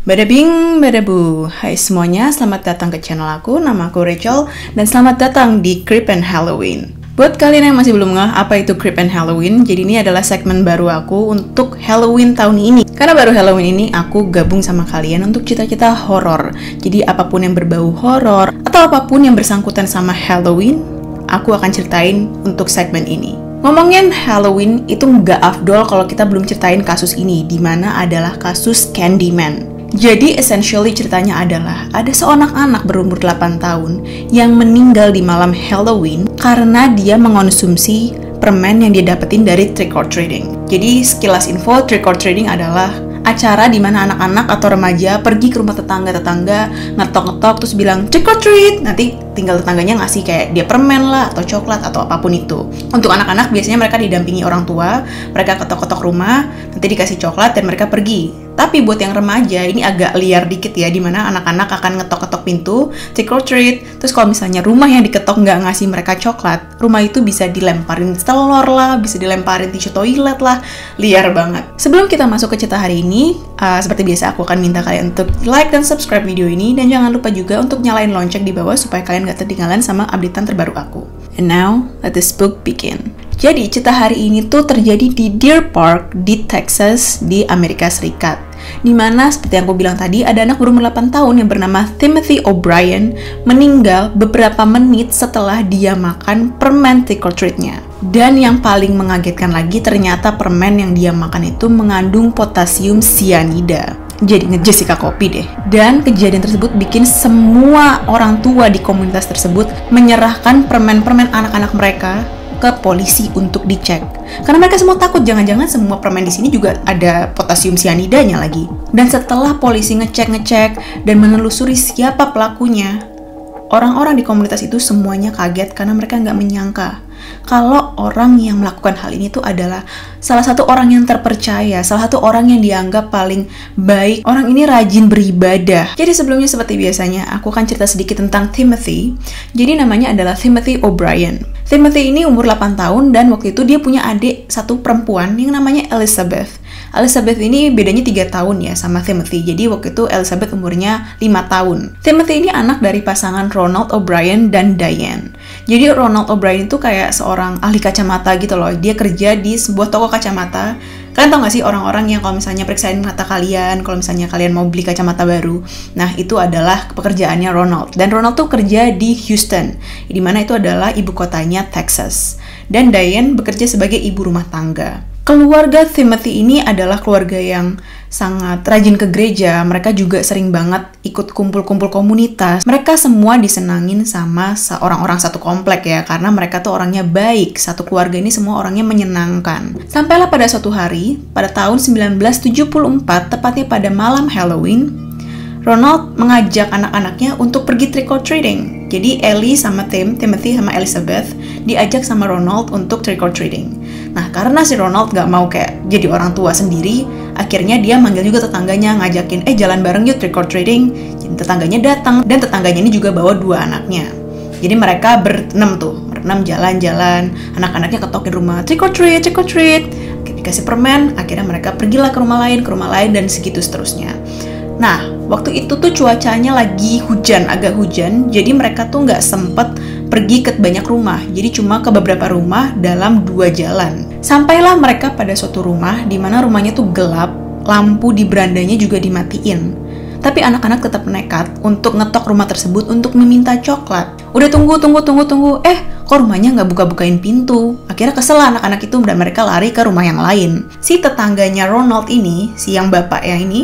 Bada bing, bada bu. Hai semuanya, selamat datang ke channel aku. Nama aku Rachel dan selamat datang di Creep and Halloween. Buat kalian yang masih belum ngeh apa itu Creep and Halloween, jadi ini adalah segmen baru aku untuk Halloween tahun ini. Karena baru Halloween ini aku gabung sama kalian untuk cerita-cerita horor. Jadi apapun yang berbau horor atau apapun yang bersangkutan sama Halloween, aku akan ceritain untuk segmen ini. Ngomongin Halloween itu nggak afdol kalau kita belum ceritain kasus ini, dimana adalah kasus Candyman. Jadi essentially ceritanya adalah ada seorang anak berumur 8 tahun yang meninggal di malam Halloween karena dia mengonsumsi permen yang dia dapetin dari trick or treating. Jadi sekilas info, trick or treating adalah acara di mana anak-anak atau remaja pergi ke rumah tetangga-tetangga, ngetok-ngetok terus bilang trick or treat. Nanti tinggal tetangganya ngasih kayak dia permen lah atau coklat atau apapun itu. Untuk anak-anak biasanya mereka didampingi orang tua, mereka ketok-ketok rumah, nanti dikasih coklat dan mereka pergi. Tapi buat yang remaja ini agak liar dikit ya, dimana anak-anak akan ngetok-ketok pintu, trick or treat. Terus kalau misalnya rumah yang diketok nggak ngasih mereka coklat, rumah itu bisa dilemparin telur lah, bisa dilemparin tisu toilet lah, liar banget. Sebelum kita masuk ke cerita hari ini, seperti biasa aku akan minta kalian untuk like dan subscribe video ini, dan jangan lupa juga untuk nyalain lonceng di bawah supaya kalian gak ketinggalan sama updatean terbaru aku. And now, let this book begin. Jadi, cerita hari ini tuh terjadi di Deer Park di Texas di Amerika Serikat. Dimana seperti yang aku bilang tadi, ada anak berumur 8 tahun yang bernama Timothy O'Brien meninggal beberapa menit setelah dia makan permen trick or treat-nya. Dan yang paling mengagetkan lagi, ternyata permen yang dia makan itu mengandung potasium sianida. Jadi nge-Jessica Copy deh. Dan kejadian tersebut bikin semua orang tua di komunitas tersebut menyerahkan permen-permen anak-anak mereka ke polisi untuk dicek. Karena mereka semua takut jangan-jangan semua permen di sini juga ada potasium sianidanya lagi. Dan setelah polisi ngecek dan menelusuri siapa pelakunya, orang-orang di komunitas itu semuanya kaget karena mereka nggak menyangka kalau orang yang melakukan hal ini tuh adalah salah satu orang yang terpercaya, salah satu orang yang dianggap paling baik. Orang ini rajin beribadah. Jadi sebelumnya seperti biasanya, aku akan cerita sedikit tentang Timothy. Jadi namanya adalah Timothy O'Brien. Timothy ini umur 8 tahun dan waktu itu dia punya adik satu perempuan yang namanya Elizabeth. Elizabeth ini bedanya 3 tahun ya sama Timothy. Jadi waktu itu Elizabeth umurnya 5 tahun. Timothy ini anak dari pasangan Ronald O'Brien dan Diane. Jadi Ronald O'Brien itu kayak seorang ahli kacamata gitu loh. Dia kerja di sebuah toko kacamata. Kalian tau gak sih orang-orang yang kalau misalnya periksain mata kalian, kalau misalnya kalian mau beli kacamata baru, nah itu adalah pekerjaannya Ronald. Dan Ronald tuh kerja di Houston, di mana itu adalah ibu kotanya Texas. Dan Diane bekerja sebagai ibu rumah tangga. Keluarga Timothy ini adalah keluarga yang sangat rajin ke gereja. Mereka juga sering banget ikut kumpul-kumpul komunitas. Mereka semua disenangin sama orang-orang satu komplek ya, karena mereka tuh orangnya baik. Satu keluarga ini semua orangnya menyenangkan. Sampailah pada suatu hari, pada tahun 1974, tepatnya pada malam Halloween, Ronald mengajak anak-anaknya untuk pergi trick or treating. Jadi Ellie sama Timothy sama Elizabeth diajak sama Ronald untuk trick or treating. Nah, karena si Ronald gak mau kayak jadi orang tua sendiri, akhirnya dia manggil juga tetangganya, ngajakin, jalan bareng yuk trick or treating. Jadi tetangganya datang, dan tetangganya ini juga bawa 2 anaknya. Jadi mereka berenam jalan-jalan, anak-anaknya ketokin rumah, trick or treat. Dikasih permen, akhirnya mereka pergilah ke rumah lain, dan segitu seterusnya. Nah, waktu itu tuh cuacanya lagi hujan, agak hujan, jadi mereka tuh nggak sempet pergi ke banyak rumah, jadi cuma ke beberapa rumah dalam 2 jalan. Sampailah mereka pada suatu rumah, di mana rumahnya tuh gelap, lampu di berandanya juga dimatiin. Tapi anak-anak tetap nekat untuk ngetok rumah tersebut untuk meminta coklat. Udah tunggu, kok rumahnya nggak buka-bukain pintu? Akhirnya kesel anak-anak itu dan mereka lari ke rumah yang lain. Si tetangganya Ronald ini, si yang bapaknya ini,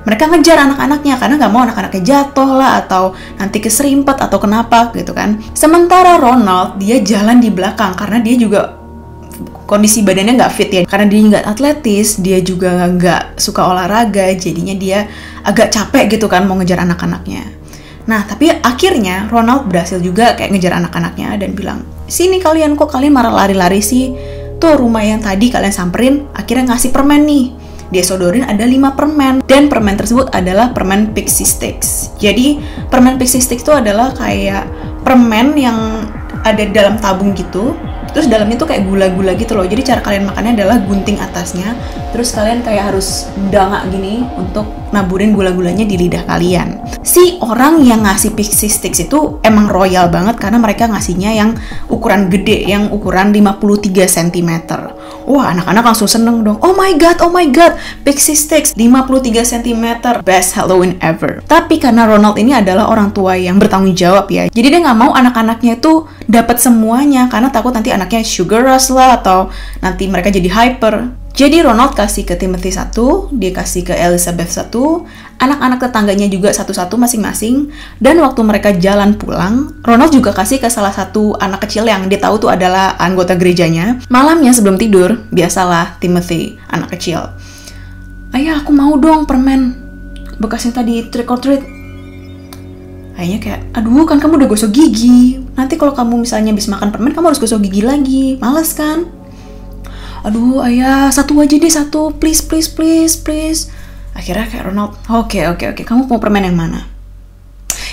mereka ngejar anak-anaknya karena nggak mau anak-anaknya jatuh lah atau nanti keserimpet atau kenapa gitu kan. Sementara Ronald dia jalan di belakang karena dia juga kondisi badannya nggak fit ya. Karena dia nggak atletis, dia juga nggak suka olahraga, jadinya dia agak capek gitu kan mau ngejar anak-anaknya. Nah, tapi akhirnya Ronald berhasil juga kayak ngejar anak-anaknya dan bilang, sini kalian, kok kalian marah lari-lari sih? Tuh rumah yang tadi kalian samperin akhirnya ngasih permen nih. Dia sodorin ada 5 permen, dan permen tersebut adalah permen Pixie Sticks. Jadi permen Pixie Sticks itu adalah kayak permen yang ada dalam tabung gitu, terus dalamnya tuh kayak gula-gula gitu loh. Jadi cara kalian makannya adalah gunting atasnya, terus kalian kayak harus dangak gini untuk naburin gula-gulanya di lidah kalian. Si orang yang ngasih pixie sticks itu emang royal banget karena mereka ngasihnya yang ukuran gede, yang ukuran 53 cm. Wah, anak-anak langsung seneng dong. Oh my god, pixie sticks 53 cm, best Halloween ever. Tapi karena Ronald ini adalah orang tua yang bertanggung jawab ya, jadi dia nggak mau anak-anaknya itu dapat semuanya karena takut nanti anaknya sugar rush lah atau nanti mereka jadi hyper. Jadi Ronald kasih ke Timothy satu, dia kasih ke Elizabeth satu, anak-anak tetangganya juga satu-satu masing-masing, dan waktu mereka jalan pulang, Ronald juga kasih ke salah satu anak kecil yang dia tahu tuh adalah anggota gerejanya. Malamnya sebelum tidur, biasalah Timothy, anak kecil. Ayah, aku mau dong permen bekasnya tadi trick or treat. Ayahnya kayak, aduh kan kamu udah gosok gigi, nanti kalau kamu misalnya habis makan permen, kamu harus gosok gigi lagi, males kan? Aduh ayah, satu aja deh, satu, please. Akhirnya kayak Ronald, oke, kamu mau permen yang mana?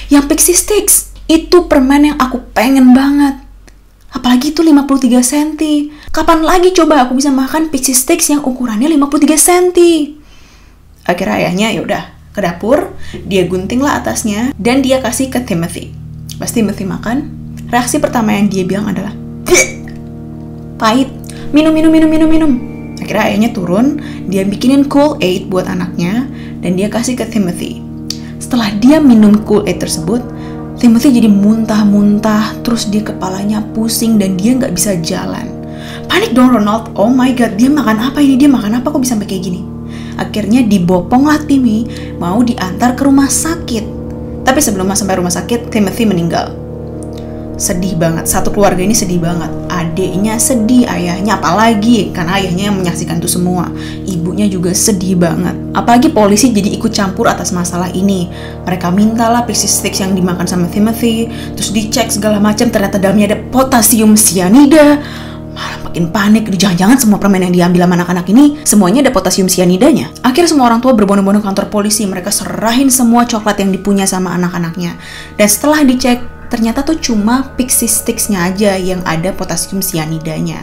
Yang pixie sticks, itu permen yang aku pengen banget. Apalagi itu 53 cm. Kapan lagi coba aku bisa makan pixie sticks yang ukurannya 53 cm? Akhirnya ayahnya yaudah ke dapur, dia gunting lah atasnya, dan dia kasih ke Timothy. Pas Timothy makan, reaksi pertama yang dia bilang adalah, pahit. Minum. Akhirnya ayahnya turun, dia bikinin Kool-Aid buat anaknya, dan dia kasih ke Timothy. Setelah dia minum Kool-Aid tersebut, Timothy jadi muntah-muntah, terus dia kepalanya pusing, dan dia nggak bisa jalan. Panik dong Ronald, oh my god, dia makan apa ini? Dia makan apa kok bisa sampai kayak gini? Akhirnya dibopong lah Timmy, mau diantar ke rumah sakit. Tapi sebelum sampai rumah sakit, Timothy meninggal. Sedih banget, satu keluarga ini sedih banget. Adiknya sedih, ayahnya apalagi, karena ayahnya yang menyaksikan itu semua. Ibunya juga sedih banget. Apalagi polisi jadi ikut campur atas masalah ini. Mereka mintalah pixie sticks yang dimakan sama Timothy, terus dicek segala macam, ternyata dalamnya ada potasium cyanida. Malah makin panik, jangan-jangan semua permen yang diambil sama anak-anak ini semuanya ada potasium cyanidanya. Akhirnya semua orang tua berbondong-bondong ke kantor polisi, mereka serahin semua coklat yang dipunya sama anak-anaknya. Dan setelah dicek, ternyata tuh cuma pixie sticks-nya aja yang ada potasium cyanidanya.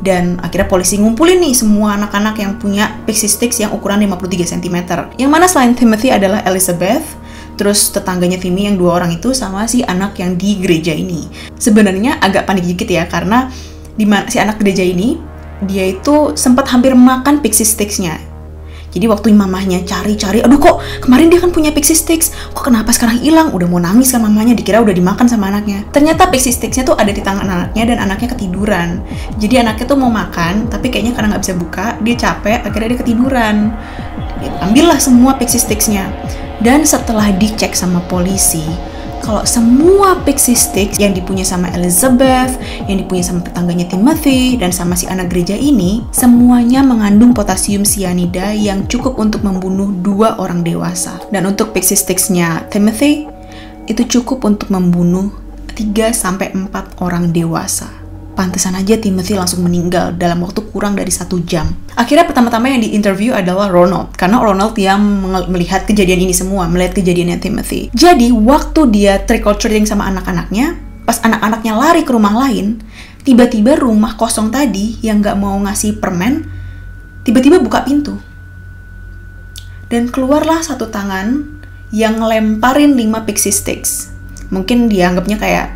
Dan akhirnya polisi ngumpulin nih semua anak-anak yang punya pixie sticks yang ukuran 53 cm. Yang mana selain Timothy adalah Elizabeth, terus tetangganya Timmy yang 2 orang itu, sama si anak yang di gereja ini. Sebenarnya agak panik dikit ya, karena si anak gereja ini, dia itu sempat hampir makan pixie sticks-nya. Jadi waktu mamahnya cari-cari, aduh kok kemarin dia kan punya pixie sticks, kok kenapa sekarang hilang? Udah mau nangis kan mamanya, dikira udah dimakan sama anaknya. Ternyata pixie sticksnya tuh ada di tangan anaknya dan anaknya ketiduran. Jadi anaknya tuh mau makan, tapi kayaknya karena nggak bisa buka, dia capek, akhirnya dia ketiduran. Ambillah semua pixie sticksnya. Dan setelah dicek sama polisi, kalau semua pixie sticks yang dipunya sama Elizabeth, yang dipunya sama tetangganya Timothy, dan sama si anak gereja ini, semuanya mengandung potasium cyanida yang cukup untuk membunuh 2 orang dewasa. Dan untuk pixie sticks-nya Timothy, itu cukup untuk membunuh 3-4 orang dewasa. Pantesan aja Timothy langsung meninggal dalam waktu kurang dari 1 jam. Akhirnya pertama-tama yang di-interview adalah Ronald, karena Ronald yang melihat kejadian ini semua, melihat kejadiannya Timothy. Jadi, waktu dia trick or treating sama anak-anaknya, pas anak-anaknya lari ke rumah lain, tiba-tiba rumah kosong tadi yang gak mau ngasih permen, tiba-tiba buka pintu. Dan keluarlah satu tangan yang ngelemparin 5 pixie sticks. Mungkin dianggapnya kayak,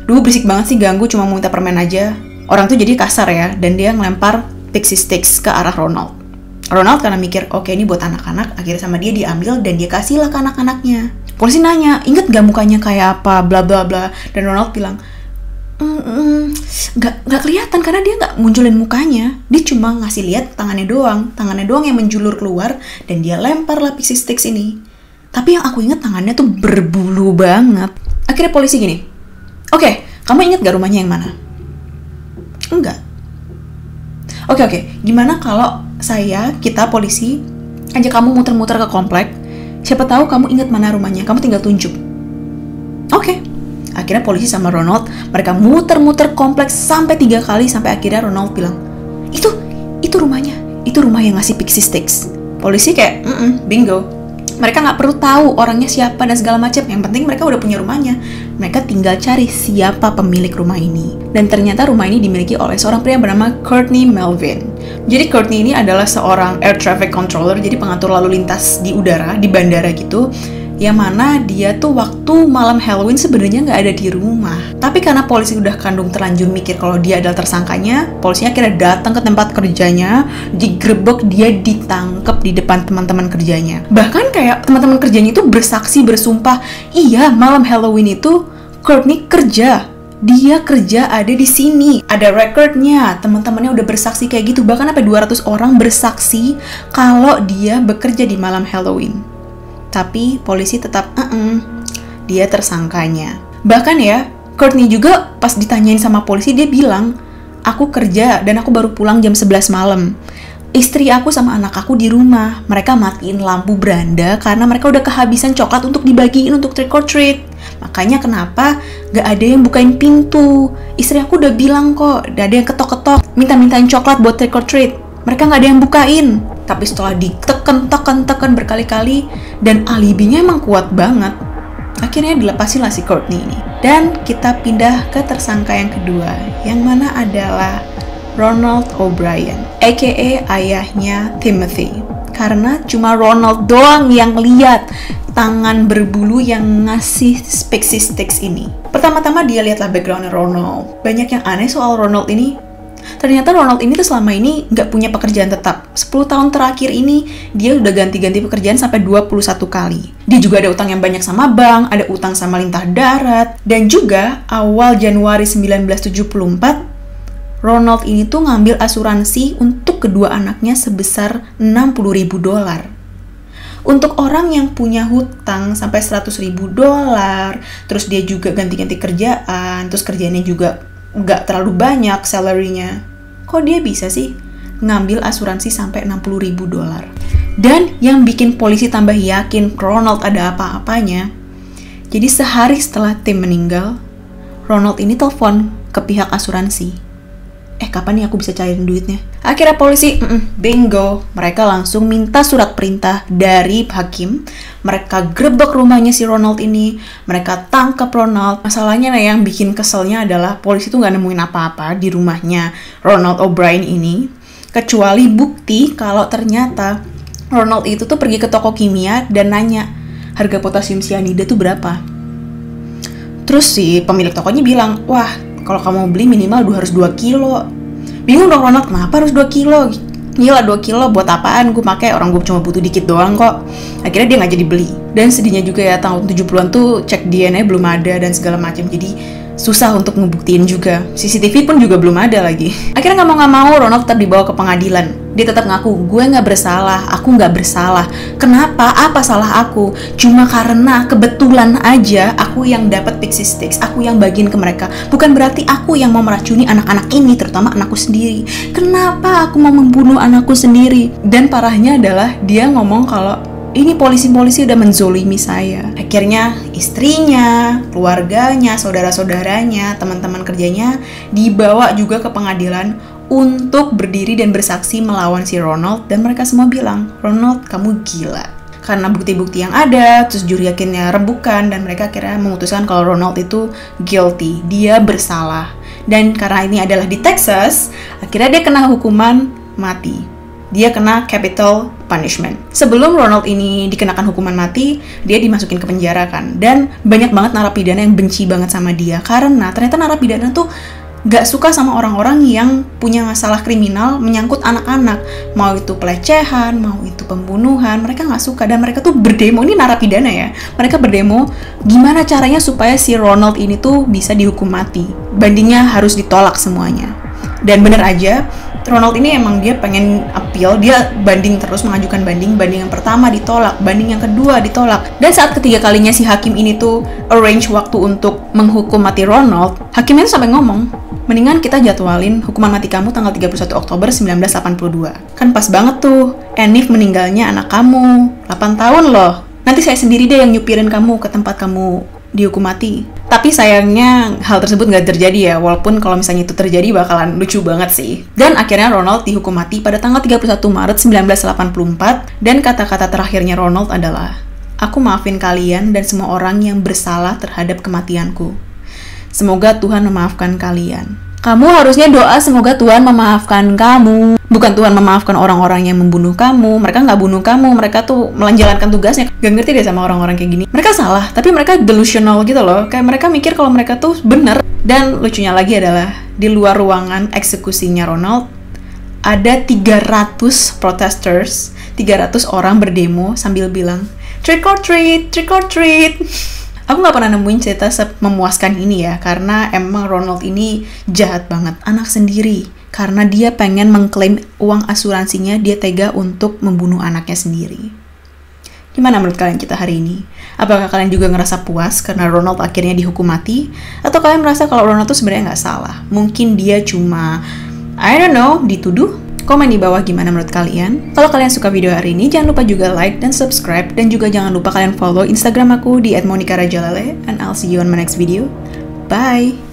duh berisik banget sih, ganggu, cuma mau minta permen aja. Orang tuh jadi kasar ya, dan dia ngelempar pixie sticks ke arah Ronald. Ronald karena mikir, oke ini buat anak-anak, akhirnya sama dia diambil dan dia kasih lah ke anak-anaknya. Polisi nanya, inget gak mukanya kayak apa, bla bla bla. Dan Ronald bilang, nggak kelihatan karena dia nggak munculin mukanya. Dia cuma ngasih lihat tangannya doang yang menjulur keluar, dan dia lempar lah pixie sticks ini. Tapi yang aku inget tangannya tuh berbulu banget. Akhirnya polisi gini, oke, kamu inget gak rumahnya yang mana? Enggak. Oke, gimana kalau kita polisi, ajak kamu muter-muter ke komplek, siapa tahu kamu inget mana rumahnya, kamu tinggal tunjuk. Oke. Akhirnya polisi sama Ronald, mereka muter-muter kompleks sampai 3 kali, sampai akhirnya Ronald bilang, itu rumahnya, itu rumah yang ngasih pixie sticks. Polisi kayak, bingo. Mereka nggak perlu tahu orangnya siapa dan segala macam. Yang penting mereka udah punya rumahnya. Mereka tinggal cari siapa pemilik rumah ini. Dan ternyata rumah ini dimiliki oleh seorang pria bernama Courtney Melvin. Jadi Courtney ini adalah seorang air traffic controller, jadi pengatur lalu lintas di udara, di bandara gitu, yang mana dia tuh waktu malam Halloween sebenarnya nggak ada di rumah. Tapi karena polisi udah kandung terlanjur mikir kalau dia adalah tersangkanya, polisinya akhirnya datang ke tempat kerjanya, digerebek, dia ditangkap di depan teman-teman kerjanya. Bahkan kayak teman-teman kerjanya itu bersaksi, bersumpah, iya malam Halloween itu Courtney kerja. Dia kerja ada di sini, ada recordnya, teman-temannya udah bersaksi kayak gitu, bahkan sampai 200 orang bersaksi kalau dia bekerja di malam Halloween. Tapi polisi tetap, dia tersangkanya. Bahkan ya, Courtney juga pas ditanyain sama polisi, dia bilang, aku kerja dan aku baru pulang jam 11 malam. Istri aku sama anak aku di rumah, mereka matiin lampu beranda karena mereka udah kehabisan coklat untuk dibagiin untuk trick or treat. Makanya kenapa gak ada yang bukain pintu. Istri aku udah bilang kok, gak ada yang ketok-ketok minta-mintain coklat buat trick or treat. Mereka gak ada yang bukain. Tapi setelah diteken berkali-kali dan alibinya emang kuat banget, akhirnya dilepasin lah si Courtney ini. Dan kita pindah ke tersangka yang kedua, yang mana adalah Ronald O'Brien, aka ayahnya Timothy. Karena cuma Ronald doang yang lihat tangan berbulu yang ngasih Pixie Sticks ini. Pertama-tama dia lihatlah background Ronald. Banyak yang aneh soal Ronald ini. Ternyata Ronald ini tuh selama ini nggak punya pekerjaan tetap. 10 tahun terakhir ini dia udah ganti-ganti pekerjaan sampai 21 kali. Dia juga ada utang yang banyak sama bank, ada utang sama lintah darat. Dan juga awal Januari 1974, Ronald ini tuh ngambil asuransi untuk kedua anaknya sebesar $60.000. Untuk orang yang punya hutang sampai $100.000, terus dia juga ganti-ganti kerjaan, terus kerjaannya juga nggak terlalu banyak salary-nya, kok dia bisa sih ngambil asuransi sampai $60.000? Dan yang bikin polisi tambah yakin Ronald ada apa-apanya, jadi sehari setelah Tim meninggal, Ronald ini telepon ke pihak asuransi. Kapan nih aku bisa cairin duitnya? Akhirnya polisi, bingo. Mereka langsung minta surat perintah dari hakim. Mereka grebek rumahnya si Ronald ini. Mereka tangkap Ronald. Masalahnya yang bikin keselnya adalah polisi tuh nggak nemuin apa-apa di rumahnya Ronald O'Brien ini. Kecuali bukti kalau ternyata Ronald itu tuh pergi ke toko kimia dan nanya, harga potasium cyanida tuh berapa? Terus si pemilik tokonya bilang, wah, kalau kamu beli minimal harus 2 kilo. Bingung dong Ronald, kenapa harus 2 kilo? Gila, 2 kilo buat apaan? Gue pakai, orang gue cuma butuh dikit doang kok. Akhirnya dia nggak jadi beli. Dan sedihnya juga ya, tahun 70-an tuh cek DNA belum ada dan segala macam. Jadi susah untuk ngebuktiin juga. CCTV pun juga belum ada lagi. Akhirnya nggak mau Ronald tetap dibawa ke pengadilan. Dia tetap ngaku, gue nggak bersalah, aku nggak bersalah. Kenapa? Apa salah aku? Cuma karena kebetulan aja aku yang dapat Pixie Sticks, aku yang bagiin ke mereka. Bukan berarti aku yang mau meracuni anak-anak ini, terutama anakku sendiri. Kenapa aku mau membunuh anakku sendiri? Dan parahnya adalah dia ngomong kalau ini polisi-polisi udah menzolimi saya. Akhirnya istrinya, keluarganya, saudara-saudaranya, teman-teman kerjanya dibawa juga ke pengadilan untuk berdiri dan bersaksi melawan si Ronald. Dan mereka semua bilang, Ronald, kamu gila. Karena bukti-bukti yang ada, terus juri akhirnya rembukan, dan mereka akhirnya memutuskan kalau Ronald itu guilty, dia bersalah. Dan karena ini adalah di Texas, akhirnya dia kena hukuman mati. Dia kena capital punishment. Sebelum Ronald ini dikenakan hukuman mati, dia dimasukin ke penjara kan. Dan banyak banget narapidana yang benci banget sama dia. Karena ternyata narapidana tuh gak suka sama orang-orang yang punya masalah kriminal menyangkut anak-anak. Mau itu pelecehan, mau itu pembunuhan, mereka gak suka. Dan mereka tuh berdemo, ini narapidana ya. Mereka berdemo gimana caranya supaya si Ronald ini tuh bisa dihukum mati. Bandingnya harus ditolak semuanya. Dan bener aja, Ronald ini emang dia pengen appeal, dia banding terus, mengajukan banding yang pertama ditolak, banding yang kedua ditolak. Dan saat ketiga kalinya si hakim ini tuh arrange waktu untuk menghukum mati Ronald, hakimnya tuh sampai ngomong, mendingan kita jadwalin hukuman mati kamu tanggal 31 Oktober 1982. Kan pas banget tuh, Enif meninggalnya anak kamu, 8 tahun loh. Nanti saya sendiri deh yang nyupirin kamu ke tempat kamu dihukum mati. Tapi sayangnya hal tersebut nggak terjadi ya, walaupun kalau misalnya itu terjadi bakalan lucu banget sih. Dan akhirnya Ronald dihukum mati pada tanggal 31 Maret 1984, dan kata-kata terakhirnya Ronald adalah, aku maafin kalian dan semua orang yang bersalah terhadap kematianku. Semoga Tuhan memaafkan kalian. Kamu harusnya doa semoga Tuhan memaafkan kamu. Bukan Tuhan memaafkan orang-orang yang membunuh kamu. Mereka nggak bunuh kamu, mereka tuh menjalankan tugasnya. Gak ngerti deh sama orang-orang kayak gini. Mereka salah, tapi mereka delusional gitu loh. Kayak mereka mikir kalau mereka tuh bener. Dan lucunya lagi adalah, di luar ruangan eksekusinya Ronald, ada 300 protesters, 300 orang berdemo sambil bilang, trick or treat, trick or treat. Aku nggak pernah nemuin cerita memuaskan ini ya, karena emang Ronald ini jahat banget, anak sendiri. Karena dia pengen mengklaim uang asuransinya, dia tega untuk membunuh anaknya sendiri. Gimana menurut kalian kita hari ini? Apakah kalian juga ngerasa puas karena Ronald akhirnya dihukum mati? Atau kalian merasa kalau Ronald tuh sebenarnya nggak salah? Mungkin dia cuma, I don't know, dituduh? Komen di bawah gimana menurut kalian. Kalau kalian suka video hari ini, jangan lupa juga like dan subscribe. Dan juga jangan lupa kalian follow Instagram aku di @monicarajalale. And I'll see you on my next video. Bye!